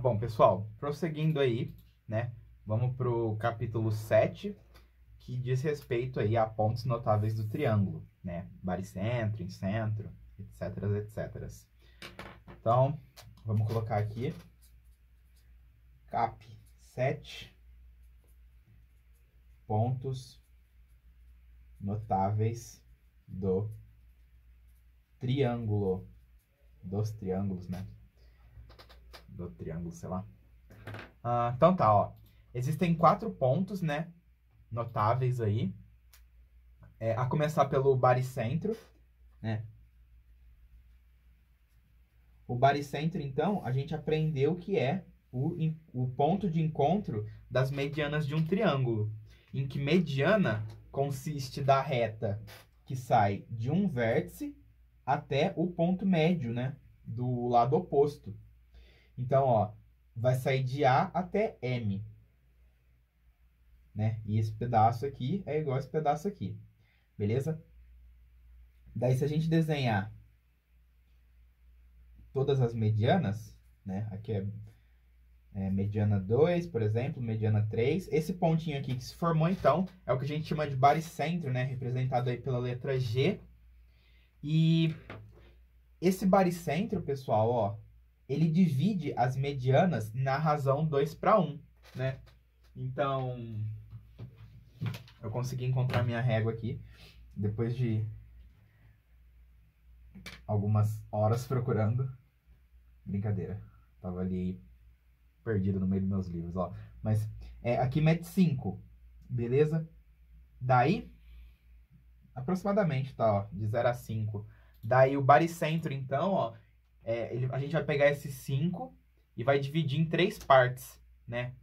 Bom, pessoal, prosseguindo aí, né? Vamos para o capítulo 7, que diz respeito aí a pontos notáveis do triângulo, né? Baricentro, incentro, etc, etc. Então, vamos colocar aqui cap 7 pontos notáveis do triângulo, dos triângulos, né? Do triângulo, sei lá. Então tá, ó. Existem 4 pontos, né? Notáveis aí. A começar pelo baricentro, né? O baricentro, então, a gente aprendeu que é o ponto de encontro das medianas de um triângulo, em que mediana consiste da reta que sai de um vértice até o ponto médio, né? Do lado oposto. Então, ó, vai sair de A até M, né? E esse pedaço aqui é igual a esse pedaço aqui, beleza? Daí, se a gente desenhar todas as medianas, né? Aqui é mediana 2, por exemplo, mediana 3. Esse pontinho aqui que se formou, então, é o que a gente chama de baricentro, né? Representado aí pela letra G. E esse baricentro, pessoal, ó, ele divide as medianas na razão 2/1, né? Então, eu consegui encontrar minha régua aqui, depois de algumas horas procurando. Brincadeira, tava ali perdido no meio dos meus livros, ó. Mas aqui mete 5, beleza? Daí, aproximadamente, tá, ó, de 0 a 5. Daí o baricentro, então, ó, a gente vai pegar esses 5 e vai dividir em 3 partes, né?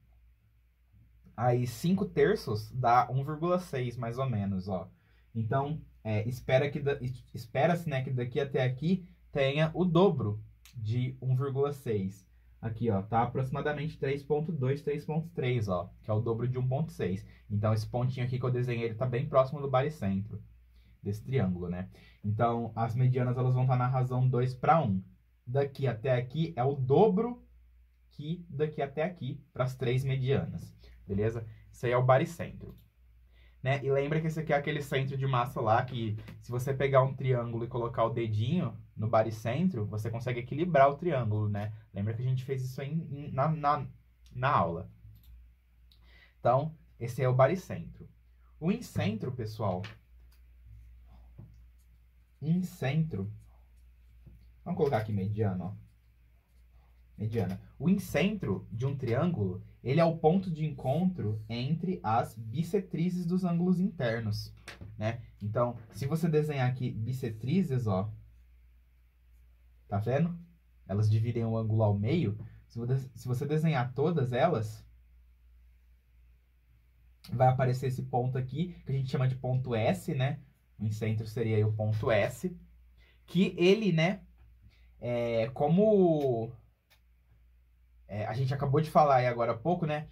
Aí 5 terços dá 1,6, mais ou menos, ó. Então, espera-se, né, que daqui até aqui tenha o dobro de 1,6. Aqui, ó, tá aproximadamente 3,2, 3,3, ó, que é o dobro de 1,6. Então, esse pontinho aqui que eu desenhei, ele tá bem próximo do baricentro desse triângulo, né? Então, as medianas, elas vão estar na razão 2/1. Daqui até aqui é o dobro que daqui até aqui para as 3 medianas, beleza? Isso aí é o baricentro. Né? E lembra que esse aqui é aquele centro de massa lá, que se você pegar um triângulo e colocar o dedinho no baricentro, você consegue equilibrar o triângulo, né? Lembra que a gente fez isso aí na aula. Então, esse é o baricentro. O incentro, pessoal. Incentro. Vamos colocar aqui mediano, ó. Mediana. O incentro de um triângulo, ele é o ponto de encontro entre as bissetrizes dos ângulos internos, né? Então, se você desenhar aqui bissetrizes, ó, tá vendo? Elas dividem o ângulo ao meio. Se você desenhar todas elas, vai aparecer esse ponto aqui, que a gente chama de ponto S, né? O incentro seria aí o ponto S, que ele, né, como a gente acabou de falar aí agora há pouco, né?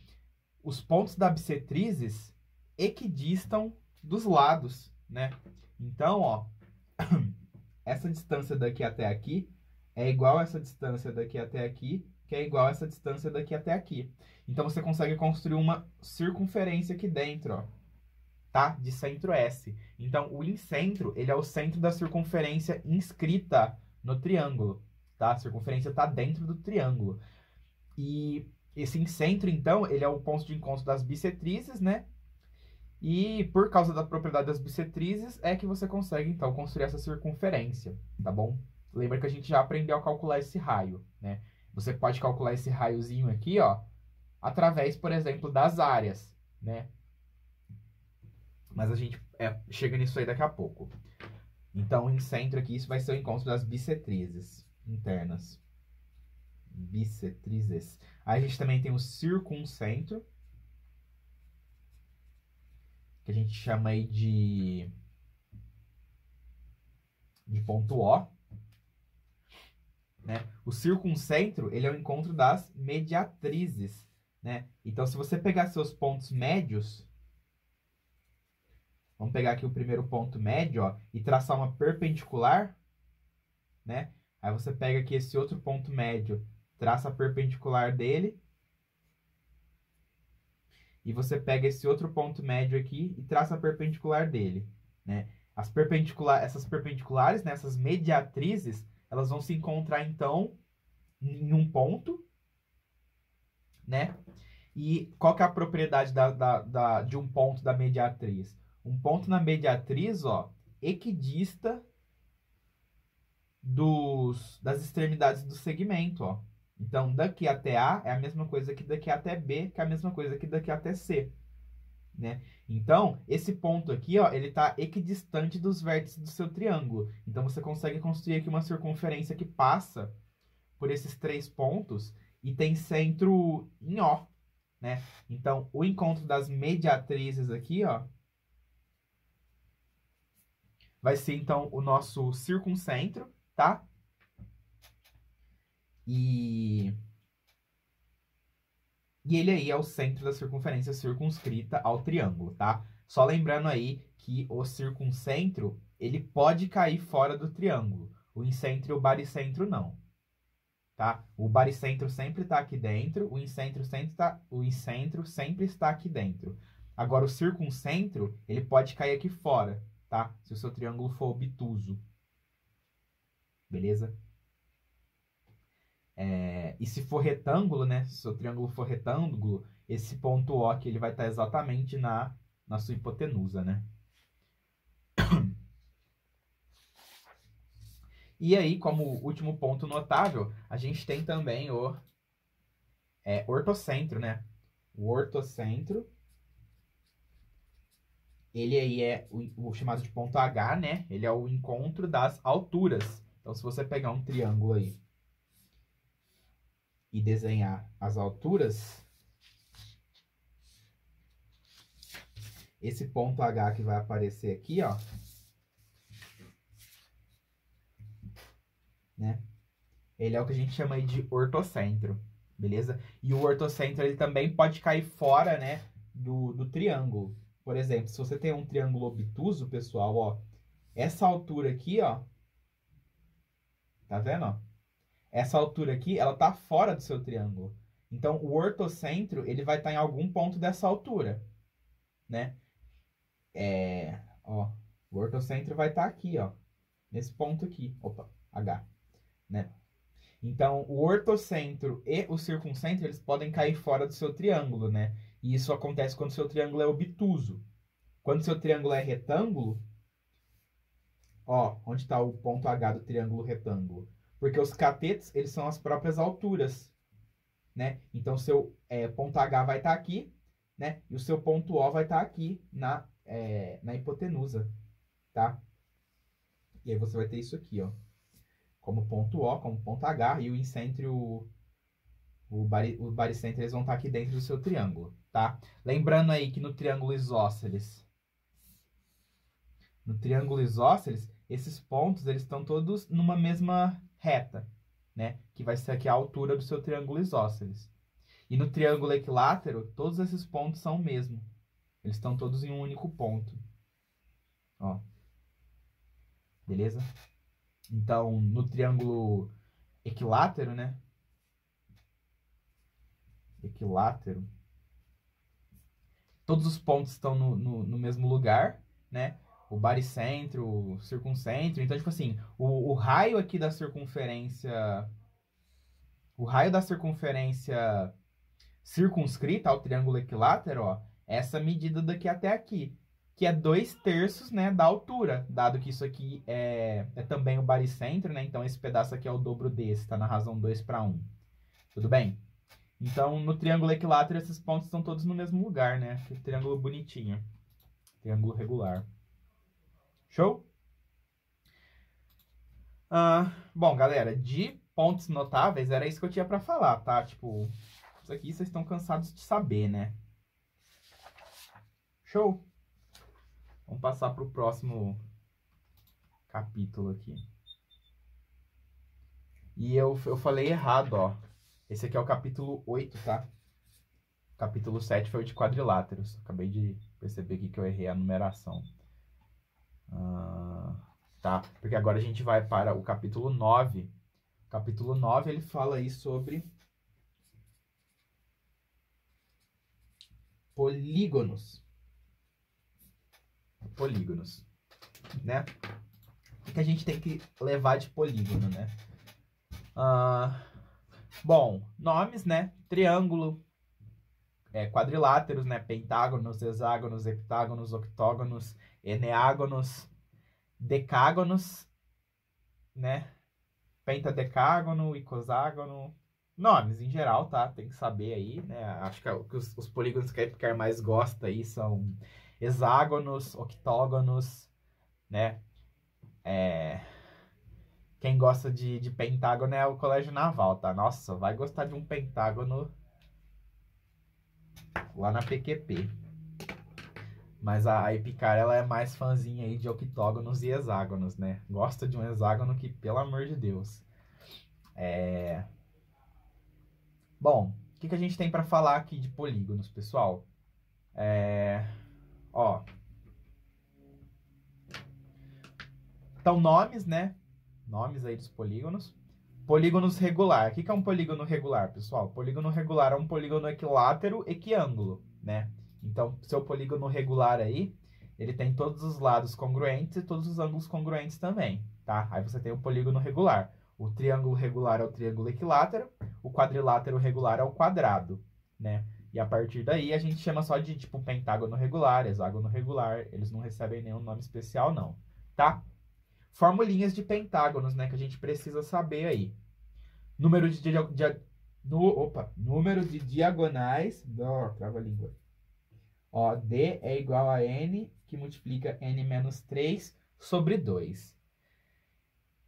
Os pontos da bissetrizes equidistam dos lados, né? Então, ó, essa distância daqui até aqui é igual a essa distância daqui até aqui, que é igual a essa distância daqui até aqui. Então, você consegue construir uma circunferência aqui dentro, ó, tá? De centro S. Então, o incentro, ele é o centro da circunferência inscrita no triângulo, tá? A circunferência está dentro do triângulo. E esse incentro, então, ele é o ponto de encontro das bissetrizes, né? E por causa da propriedade das bissetrizes é que você consegue, então, construir essa circunferência, tá bom? Lembra que a gente já aprendeu a calcular esse raio, né? Você pode calcular esse raiozinho aqui, ó, através, por exemplo, das áreas, né? Mas a gente chega nisso aí daqui a pouco. Então, o incentro aqui, isso vai ser o encontro das bissetrizes internas. Bissetrizes. Aí a gente também tem o circuncentro, que a gente chama aí de ponto O, né? O circuncentro, ele é o encontro das mediatrizes, né? Então, se você pegar seus pontos médios, vamos pegar aqui o primeiro ponto médio, ó, e traçar uma perpendicular, né? Aí você pega aqui esse outro ponto médio traça a perpendicular dele. E você pega esse outro ponto médio aqui e traça a perpendicular dele, né? Essas perpendiculares, né, essas mediatrizes, elas vão se encontrar, então, em um ponto, né? E qual que é a propriedade de um ponto da mediatriz? Um ponto na mediatriz, ó, equidista das extremidades do segmento, ó. Então, daqui até A é a mesma coisa que daqui até B, que é a mesma coisa que daqui até C, né? Então, esse ponto aqui, ó, ele tá equidistante dos vértices do seu triângulo. Então, você consegue construir aqui uma circunferência que passa por esses 3 pontos e tem centro em O, né? Então, o encontro das mediatrizes aqui, ó, vai ser, então, o nosso circuncentro, tá? E ele aí é o centro da circunferência circunscrita ao triângulo, tá? Só lembrando aí que o circuncentro, ele pode cair fora do triângulo. O incentro e o baricentro não, tá? O baricentro sempre está aqui dentro, o incentro sempre está aqui dentro. Agora, o circuncentro, ele pode cair aqui fora, tá? Se o seu triângulo for obtuso. Beleza? E se for retângulo, né? Se o seu triângulo for retângulo, esse ponto O aqui, ele vai estar exatamente na sua hipotenusa, né? E aí, como último ponto notável, a gente tem também o ortocentro, né? O ortocentro, ele aí é o chamado de ponto H, né? Ele é o encontro das alturas. Então, se você pegar um triângulo aí e desenhar as alturas, esse ponto H que vai aparecer aqui, ó, né? Ele é o que a gente chama aí de ortocentro, beleza? E o ortocentro, ele também pode cair fora, né, do triângulo. Por exemplo, se você tem um triângulo obtuso, pessoal, ó, essa altura aqui, ó, tá vendo, ó? Essa altura aqui, ela tá fora do seu triângulo. Então, o ortocentro, ele vai estar em algum ponto dessa altura, né? Ó, o ortocentro vai estar aqui, ó, nesse ponto aqui, opa, H, né? Então, o ortocentro e o circuncentro, eles podem cair fora do seu triângulo, né? E isso acontece quando o seu triângulo é obtuso. Quando o seu triângulo é retângulo, ó, onde está o ponto H do triângulo retângulo? Porque os catetos, eles são as próprias alturas, né? Então, o seu ponto H vai estar aqui, né? E o seu ponto O vai estar aqui na hipotenusa, tá? E aí você vai ter isso aqui, ó, como ponto O, como ponto H, e o incentro e o baricentro, eles vão estar aqui dentro do seu triângulo, tá? Lembrando aí que no triângulo isósceles, esses pontos, eles estão todos numa mesma reta, né? Que vai ser aqui a altura do seu triângulo isósceles. E no triângulo equilátero, todos esses pontos são o mesmo. Eles estão todos em um único ponto. Ó. Beleza? Então, no triângulo equilátero, né? Equilátero. Todos os pontos estão no mesmo lugar, né? O baricentro, o circuncentro. Então, tipo assim, o raio aqui da circunferência... O raio da circunferência circunscrita ao triângulo equilátero, ó, essa medida daqui até aqui, que é 2/3, né, da altura, dado que isso aqui é também o baricentro, né? Então, esse pedaço aqui é o dobro desse, tá na razão 2/1. Tudo bem? Então, no triângulo equilátero, esses pontos estão todos no mesmo lugar, né? Que triângulo bonitinho. Triângulo regular. Show? Bom, galera, de pontos notáveis, era isso que eu tinha pra falar, tá? Tipo, isso aqui vocês estão cansados de saber, né? Show? Vamos passar pro próximo capítulo aqui. E eu falei errado, ó. Esse aqui é o capítulo 8, tá? O capítulo 7 foi o de quadriláteros. Acabei de perceber aqui que eu errei a numeração. Tá? Porque agora a gente vai para o capítulo 9. O capítulo 9, ele fala aí sobre polígonos. Polígonos, né? O que a gente tem que levar de polígono, né? Bom, nomes, né? Triângulo, quadriláteros, né? Pentágonos, hexágonos, heptágonos, octógonos, eneágonos, decágonos, né? Pentadecágono, icoságono. Nomes em geral, tá? Tem que saber aí, né? Acho que os polígonos que a Epicár mais gosta aí são hexágonos, octógonos, né? Quem gosta de pentágono é o Colégio Naval, tá? Nossa, vai gostar de um pentágono lá na PQP. Mas a Epicár, ela é mais fãzinha aí de octógonos e hexágonos, né? Gosta de um hexágono que, pelo amor de Deus. Bom, o que a gente tem para falar aqui de polígonos, pessoal? Ó. Então, nomes, né? Nomes aí dos polígonos. Polígonos regular. O que é um polígono regular, pessoal? Polígono regular é um polígono equilátero equiângulo, né? Então, seu polígono regular aí, ele tem todos os lados congruentes e todos os ângulos congruentes também, tá? Aí você tem o polígono regular. O triângulo regular é o triângulo equilátero, o quadrilátero regular é o quadrado, né? E a partir daí a gente chama só de, tipo, pentágono regular, hexágono regular. Eles não recebem nenhum nome especial, não, tá? Formulinhas de pentágonos, né? Que a gente precisa saber aí. Número de diagonais. Trava a língua. Ó, D é igual a N, que multiplica N menos 3 sobre 2.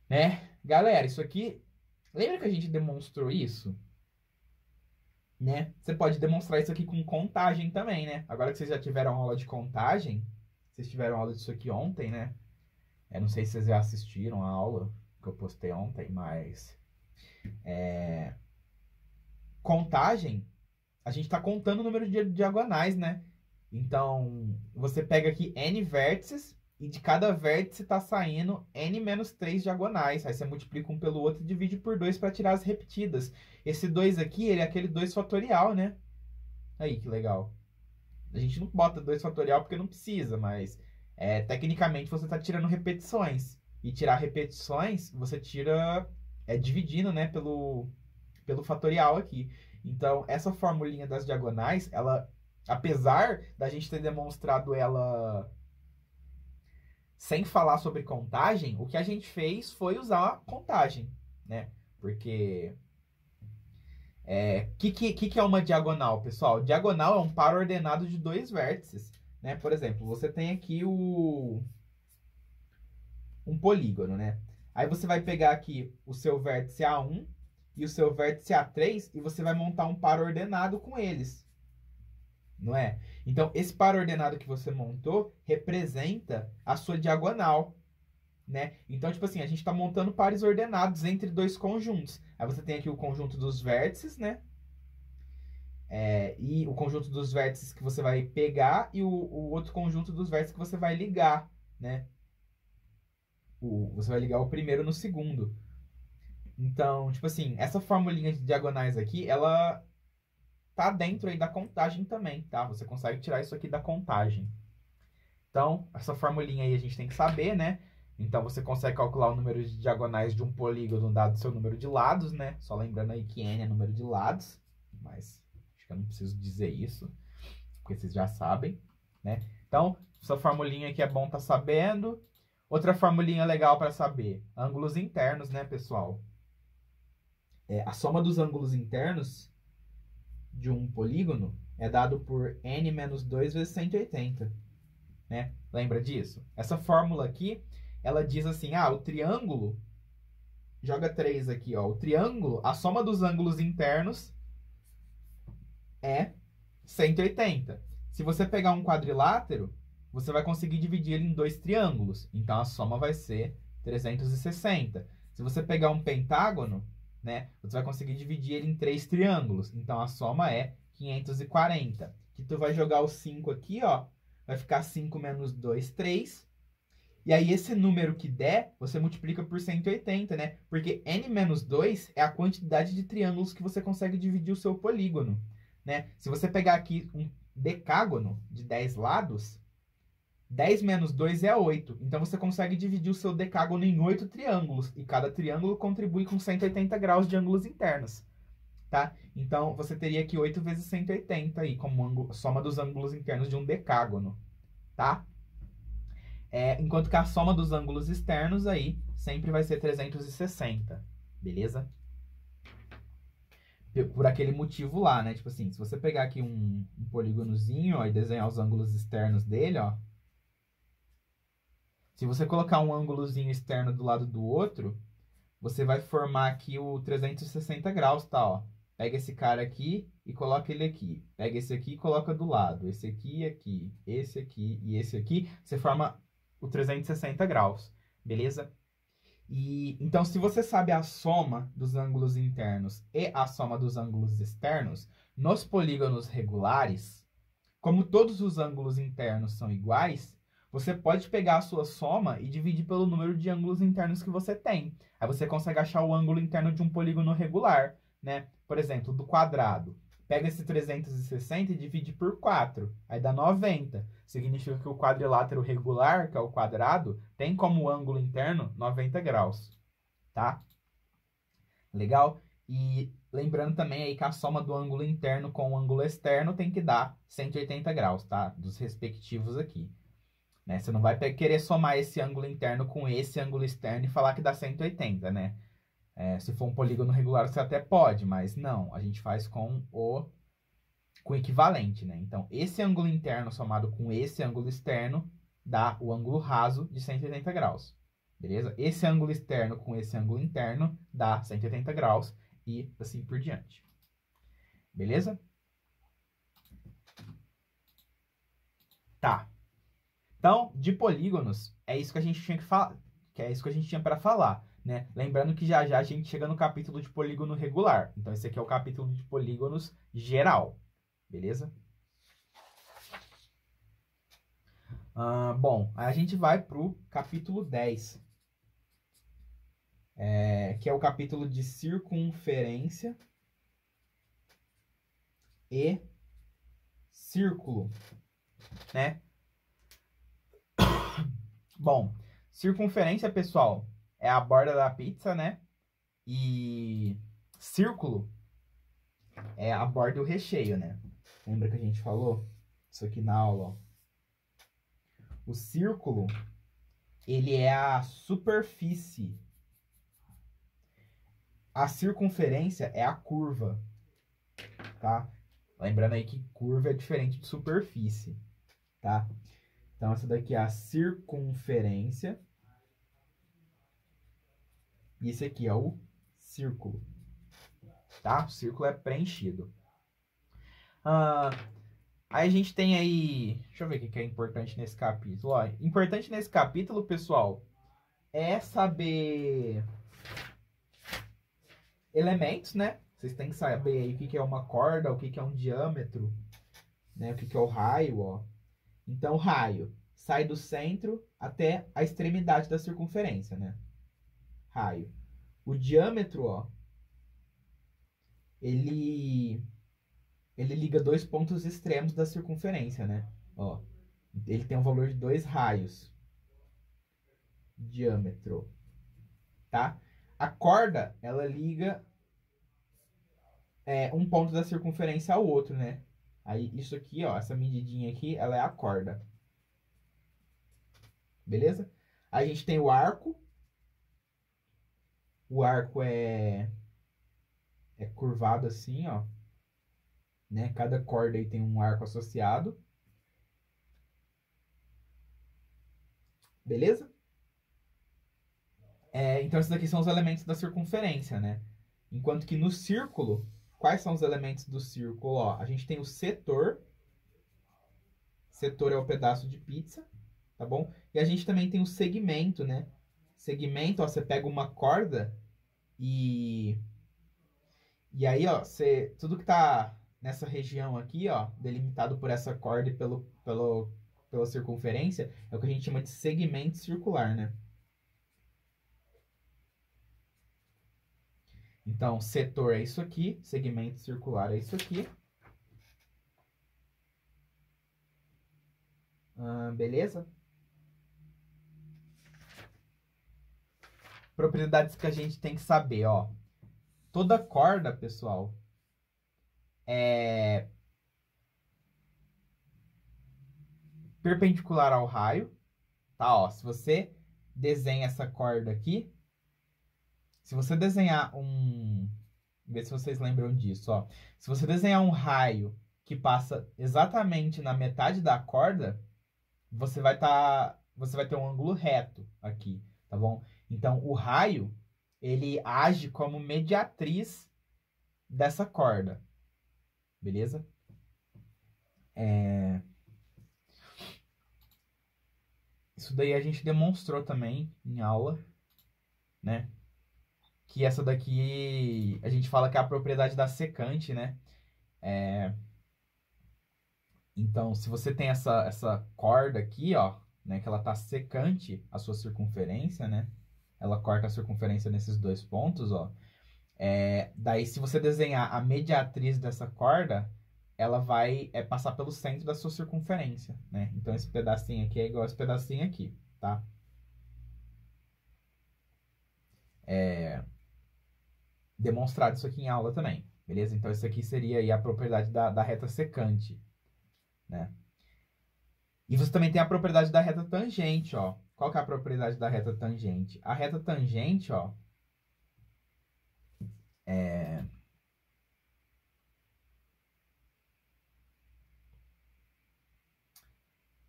Né? Galera, isso aqui... Lembra que a gente demonstrou isso? Né? Você pode demonstrar isso aqui com contagem também, né? Agora que vocês já tiveram aula de contagem, vocês tiveram aula disso aqui ontem, né? Eu não sei se vocês já assistiram a aula que eu postei ontem, mas... Contagem, a gente está contando o número de diagonais, né? Então, você pega aqui N vértices e de cada vértice está saindo N menos 3 diagonais. Aí você multiplica um pelo outro e divide por 2 para tirar as repetidas. Esse 2 aqui, ele é aquele 2 fatorial, né? Aí, que legal. A gente não bota 2 fatorial porque não precisa, mas tecnicamente você está tirando repetições. E tirar repetições, você tira dividindo, né, pelo fatorial aqui. Então, essa formulinha das diagonais, ela, apesar da gente ter demonstrado ela sem falar sobre contagem, o que a gente fez foi usar a contagem, né? Porque... que é uma diagonal, pessoal? Diagonal é um par ordenado de 2 vértices, né? Por exemplo, você tem aqui um polígono, né? Aí você vai pegar aqui o seu vértice A1 e o seu vértice A3 e você vai montar um par ordenado com eles, não é? Então, esse par ordenado que você montou representa a sua diagonal, né? Então, tipo assim, a gente está montando pares ordenados entre 2 conjuntos. Aí você tem aqui o conjunto dos vértices, né? E o conjunto dos vértices que você vai pegar e o outro conjunto dos vértices que você vai ligar, né? Você vai ligar o primeiro no segundo. Então, tipo assim, essa formulinha de diagonais aqui, ela tá dentro aí da contagem também, tá? Você consegue tirar isso aqui da contagem. Então, essa formulinha aí a gente tem que saber, né? Então, você consegue calcular o número de diagonais de um polígono dado o seu número de lados, né? Só lembrando aí que N é número de lados, mas acho que eu não preciso dizer isso, porque vocês já sabem, né? Então, essa formulinha aqui é bom tá sabendo. Outra formulinha legal para saber, ângulos internos, né, pessoal? A soma dos ângulos internos de um polígono é dado por N menos 2 vezes 180, né? Lembra disso? Essa fórmula aqui, ela diz assim, o triângulo, joga 3 aqui, ó, o triângulo, a soma dos ângulos internos é 180. Se você pegar um quadrilátero, você vai conseguir dividir ele em 2 triângulos. Então, a soma vai ser 360. Se você pegar um pentágono, né, você vai conseguir dividir ele em 3 triângulos. Então, a soma é 540. Que tu vai jogar o 5 aqui, ó. Vai ficar 5 menos 2, 3. E aí, esse número que der, você multiplica por 180, né? Porque N menos 2 é a quantidade de triângulos que você consegue dividir o seu polígono, né? Se você pegar aqui decágono de 10 lados, 10 menos 2 é 8. Então, você consegue dividir o seu decágono em 8 triângulos. E cada triângulo contribui com 180 graus de ângulos internos. Tá? Então, você teria aqui 8 vezes 180 aí, como soma dos ângulos internos de um decágono. Tá? Enquanto que a soma dos ângulos externos aí sempre vai ser 360. Beleza? Por aquele motivo lá, né? Tipo assim, se você pegar aqui um polígonozinho, ó, e desenhar os ângulos externos dele, ó. Se você colocar um ângulozinho externo do lado do outro, você vai formar aqui o 360 graus, tá, ó. Pega esse cara aqui e coloca ele aqui. Pega esse aqui e coloca do lado. Esse aqui, esse aqui e esse aqui. Você forma o 360 graus, beleza? E então, se você sabe a soma dos ângulos internos e a soma dos ângulos externos, nos polígonos regulares, como todos os ângulos internos são iguais, você pode pegar a sua soma e dividir pelo número de ângulos internos que você tem. Aí você consegue achar o ângulo interno de um polígono regular, né? Por exemplo, do quadrado. Pega esse 360 e divide por 4. Aí dá 90. Significa que o quadrilátero regular, que é o quadrado, tem como ângulo interno 90 graus. Tá? Legal? E lembrando também aí que a soma do ângulo interno com o ângulo externo tem que dar 180 graus, tá? Dos respectivos aqui. Né? Você não vai querer somar esse ângulo interno com esse ângulo externo e falar que dá 180, né? Se for um polígono regular, você até pode, mas não. A gente faz com o equivalente, né? Então, esse ângulo interno somado com esse ângulo externo dá o ângulo raso de 180 graus. Beleza? Esse ângulo externo com esse ângulo interno dá 180 graus e assim por diante. Beleza? Tá. Então, de polígonos, é isso que a gente tinha que falar, é isso que a gente tinha para falar, né? Lembrando que já já a gente chega no capítulo de polígono regular. Então, esse aqui é o capítulo de polígonos geral. Beleza? Bom, aí a gente vai pro capítulo 10. Que é o capítulo de circunferência e círculo, né? Bom, circunferência, pessoal, é a borda da pizza, né? E círculo é a borda e o recheio, né? Lembra que a gente falou isso aqui na aula, ó. O círculo, ele é a superfície. A circunferência é a curva, tá? Lembrando aí que curva é diferente de superfície, tá? Então, essa daqui é a circunferência. E esse aqui é o círculo, tá? O círculo é preenchido. Aí a gente tem aí... Deixa eu ver o que é importante nesse capítulo. Ó, importante nesse capítulo, pessoal, é saber elementos, né? Vocês têm que saber aí o que é uma corda, o que é um diâmetro, né? O que é o raio, ó. Então, o raio sai do centro até a extremidade da circunferência, né? Raio. O diâmetro, ó, ele liga dois pontos extremos da circunferência, né? Ó, ele tem um valor de 2 raios. Diâmetro, tá? A corda, ela liga um ponto da circunferência ao outro, né? Aí, isso aqui, ó, essa medidinha aqui, ela é a corda. Beleza? Aí a gente tem o arco. O arco é curvado assim, ó. Né? Cada corda aí tem um arco associado. Beleza? Então, esses daqui são os elementos da circunferência, né? Enquanto que no círculo, quais são os elementos do círculo? Ó, a gente tem o setor. Setor é o pedaço de pizza, tá bom? E a gente também tem o segmento, né? Segmento, ó, você pega uma corda e aí, ó, tudo que tá nessa região aqui, ó, delimitado por essa corda e pela circunferência, é o que a gente chama de segmento circular, né? Então, setor é isso aqui, segmento circular é isso aqui. Beleza? Propriedades que a gente tem que saber, ó. Toda corda, pessoal, é perpendicular ao raio, tá? Ó, se você desenha essa corda aqui, se você desenhar ver se vocês lembram disso, ó. Se você desenhar um raio que passa exatamente na metade da corda, você vai ter um ângulo reto aqui, tá bom? Então, o raio, ele age como mediatriz dessa corda, beleza? Isso daí a gente demonstrou também em aula, né? Que essa daqui, a gente fala que é a propriedade da secante, né? Então, se você tem essa corda aqui, ó, né? Que ela tá secante a sua circunferência, né? Ela corta a circunferência nesses dois pontos, ó. Daí, se você desenhar a mediatriz dessa corda, ela vai passar pelo centro da sua circunferência, né? Então, esse pedacinho aqui é igual a esse pedacinho aqui, tá? Demonstrado isso aqui em aula também, beleza? Então, isso aqui seria aí a propriedade da reta secante, né? E você também tem a propriedade da reta tangente, ó. Qual que é a propriedade da reta tangente? A reta tangente, ó,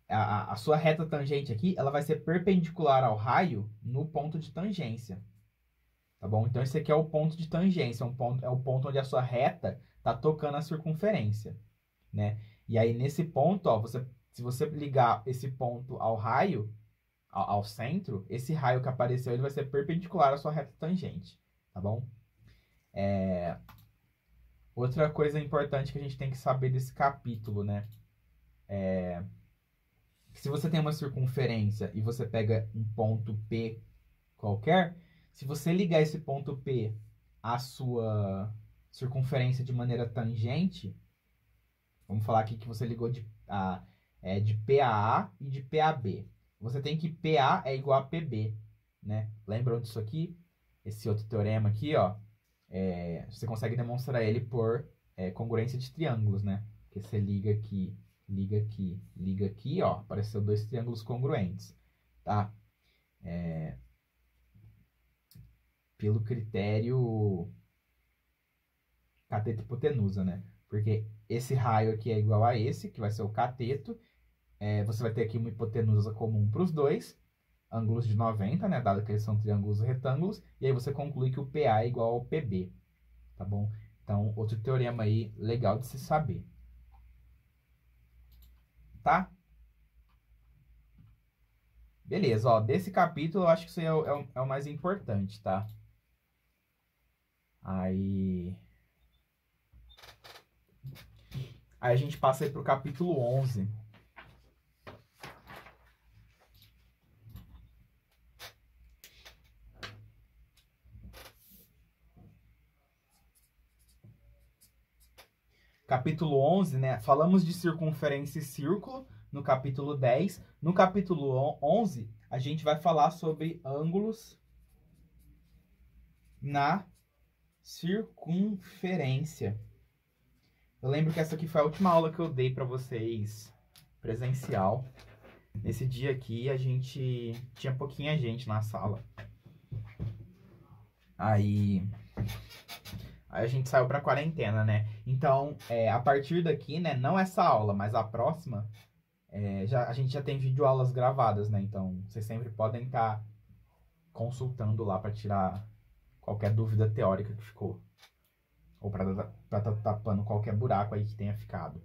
a sua reta tangente aqui, ela vai ser perpendicular ao raio no ponto de tangência, tá bom? Então, esse aqui é o ponto de tangência, é o ponto onde a sua reta tá tocando a circunferência, né? E aí, nesse ponto, ó, se você ligar esse ponto ao raio, ao centro, esse raio que apareceu, ele vai ser perpendicular à sua reta tangente, tá bom? Outra coisa importante que a gente tem que saber desse capítulo, né? Se você tem uma circunferência e você pega um ponto P qualquer, se você ligar esse ponto P à sua circunferência de maneira tangente, vamos falar aqui que você ligou de P a A e de P a B. Você tem que PA é igual a PB, né? Lembram disso aqui? Esse outro teorema aqui, ó, você consegue demonstrar ele por congruência de triângulos, né? Porque você liga aqui, liga aqui, ó, apareceu dois triângulos congruentes, tá? Pelo critério cateto e hipotenusa, né? Porque esse raio aqui é igual a esse, que vai ser o cateto. Você vai ter aqui uma hipotenusa comum para os dois, ângulos de 90, né? Dado que eles são triângulos retângulos. E aí você conclui que o PA é igual ao PB, tá bom? Então, outro teorema aí legal de se saber. Tá? Beleza, ó. Desse capítulo, eu acho que isso aí é o mais importante, tá? Aí a gente passa aí pro capítulo 11. Capítulo 11, né? Falamos de circunferência e círculo no capítulo 10. No capítulo 11, a gente vai falar sobre ângulos na circunferência. Eu lembro que essa aqui foi a última aula que eu dei para vocês presencial. Nesse dia aqui, a gente tinha pouquinha gente na sala. Aí a gente saiu pra quarentena, né? Então, a partir daqui, né? Não essa aula, mas a próxima, a gente já tem videoaulas gravadas, né? Então, vocês sempre podem estar consultando lá para tirar qualquer dúvida teórica que ficou. Ou para estar tapando qualquer buraco aí que tenha ficado,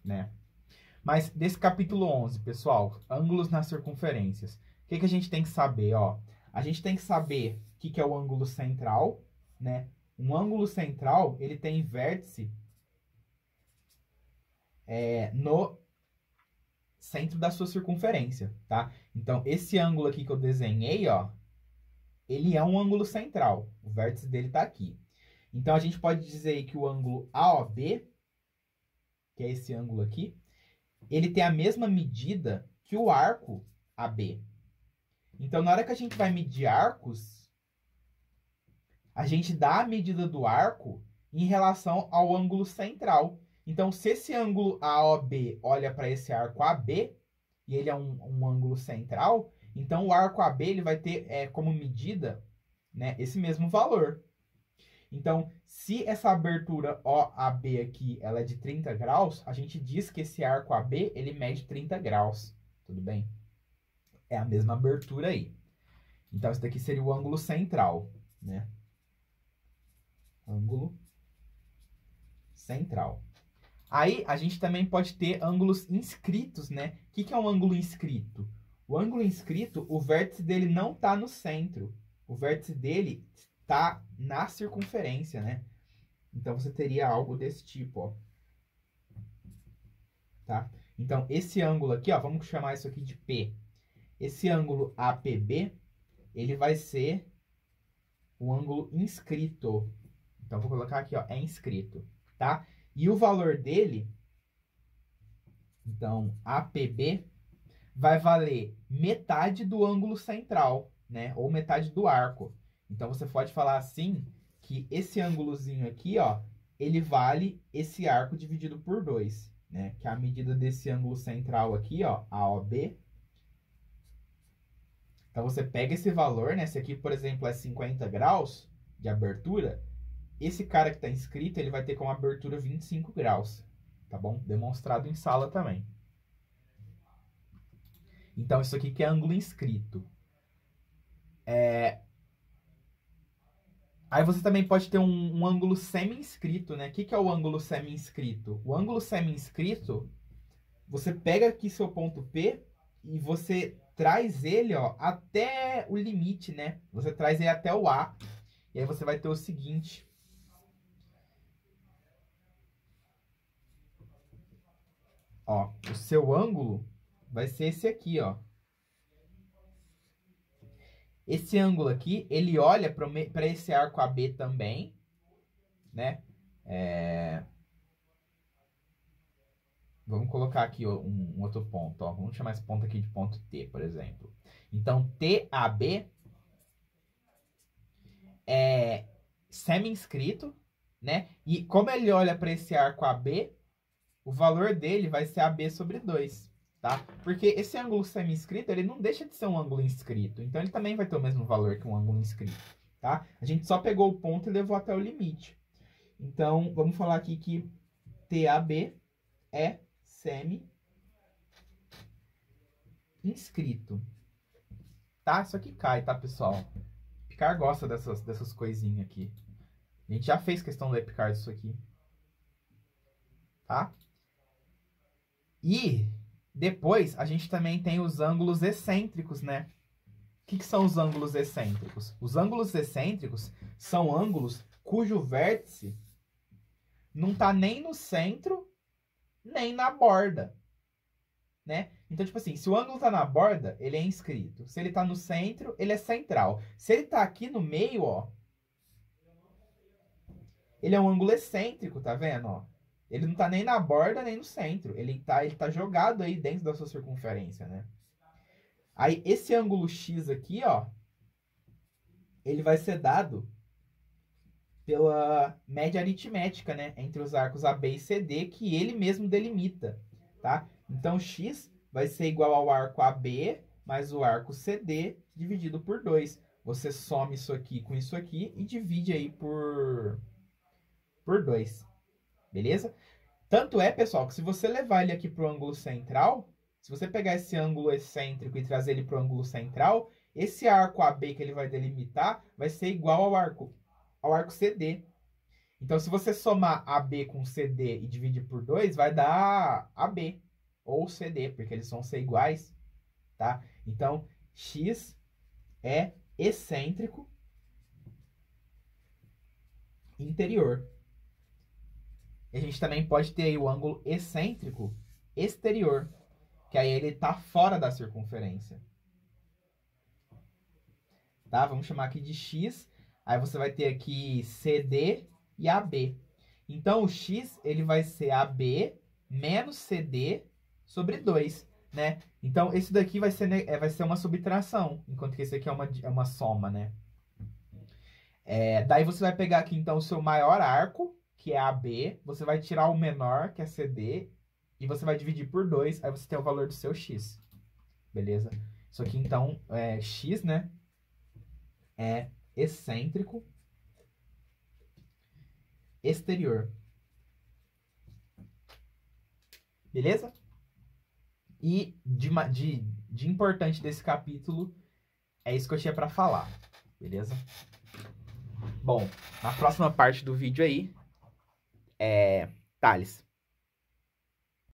né? Mas desse capítulo 11, pessoal, ângulos nas circunferências. O que a gente tem que saber, ó? A gente tem que saber o que é o ângulo central, né? Um ângulo central, ele tem vértice no centro da sua circunferência, tá? Então, esse ângulo aqui que eu desenhei, ó, ele é um ângulo central. O vértice dele tá aqui. Então, a gente pode dizer que o ângulo AOB, que é esse ângulo aqui, ele tem a mesma medida que o arco AB. Então, na hora que a gente vai medir arcos, a gente dá a medida do arco em relação ao ângulo central. Então, se esse ângulo AOB olha para esse arco AB, e ele é um ângulo central, então o arco AB ele vai ter como medida, né, esse mesmo valor. Então, se essa abertura OAB aqui ela é de 30 graus, a gente diz que esse arco AB ele mede 30 graus. Tudo bem? É a mesma abertura aí. Então, esse daqui seria o ângulo central, né? Ângulo central. Aí, a gente também pode ter ângulos inscritos, né? O que é um ângulo inscrito? O ângulo inscrito, o vértice dele não está no centro. O vértice dele está na circunferência, né? Então, você teria algo desse tipo, ó. Tá? Então, esse ângulo aqui, ó, vamos chamar isso aqui de P. Esse ângulo APB, ele vai ser o ângulo inscrito. Então, vou colocar aqui, ó, é inscrito, tá? E o valor dele, então, APB, vai valer metade do ângulo central, né? Ou metade do arco. Então, você pode falar assim, que esse ângulozinho aqui, ó, ele vale esse arco dividido por 2, né? Que é a medida desse ângulo central aqui, ó, AOB. Então, você pega esse valor, né? Esse aqui, por exemplo, é 50 graus de abertura. Esse cara que está inscrito, ele vai ter como abertura 25 graus, tá bom? Demonstrado em sala também. Então, isso aqui que é ângulo inscrito. Aí você também pode ter um ângulo semi-inscrito, né? O que é o ângulo semi-inscrito? O ângulo semi-inscrito, você pega aqui seu ponto P e você traz ele, ó, até o limite, né? Você traz ele até o A. E aí você vai ter o seguinte. Ó, o seu ângulo vai ser esse aqui, ó. Esse ângulo aqui, ele olha para esse arco AB também, né? Vamos colocar aqui um outro ponto, ó. Vamos chamar esse ponto aqui de ponto T, por exemplo. Então, TAB é semi-inscrito, né? E como ele olha para esse arco AB, o valor dele vai ser AB sobre 2, tá? Porque esse ângulo semi-inscrito, ele não deixa de ser um ângulo inscrito. Então, ele também vai ter o mesmo valor que um ângulo inscrito, tá? A gente só pegou o ponto e levou até o limite. Então, vamos falar aqui que TAB é semi-inscrito. Tá? Isso aqui cai, tá, pessoal? Picar gosta dessas coisinhas aqui. A gente já fez questão do Epicar disso aqui. Tá? E depois a gente também tem os ângulos excêntricos, né? O que são os ângulos excêntricos? Os ângulos excêntricos são ângulos cujo vértice não tá nem no centro, nem na borda, né? Então, tipo assim, se o ângulo tá na borda, ele é inscrito. Se ele tá no centro, ele é central. Se ele tá aqui no meio, ó, ele é um ângulo excêntrico, tá vendo, ó? Ele não tá nem na borda, nem no centro. Ele tá jogado aí dentro da sua circunferência, né? Aí, esse ângulo X aqui, ó, ele vai ser dado pela média aritmética, né? Entre os arcos AB e CD, que ele mesmo delimita, tá? Então, X vai ser igual ao arco AB mais o arco CD dividido por 2. Você soma isso aqui com isso aqui e divide aí por 2. Beleza? Tanto é, pessoal, que se você levar ele aqui para o ângulo central, se você pegar esse ângulo excêntrico e trazer ele para o ângulo central, esse arco AB que ele vai delimitar vai ser igual ao arco CD. Então, se você somar AB com CD e dividir por 2, vai dar AB ou CD, porque eles vão ser iguais, tá? Então, X é excêntrico interior. E a gente também pode ter aí o ângulo excêntrico exterior, que aí ele está fora da circunferência. Tá? Vamos chamar aqui de X. Aí você vai ter aqui CD e AB. Então, o X ele vai ser AB menos CD sobre 2. né? Então, esse daqui vai ser uma subtração, enquanto que esse aqui é uma soma, né? Daí você vai pegar aqui, então, o seu maior arco, que é AB, você vai tirar o menor, que é CD, e você vai dividir por 2, aí você tem o valor do seu X, beleza? Isso aqui, então, X, né? É excêntrico exterior. Beleza? E de importante desse capítulo, é isso que eu tinha pra falar. Beleza? Bom, na próxima parte do vídeo aí, Thales,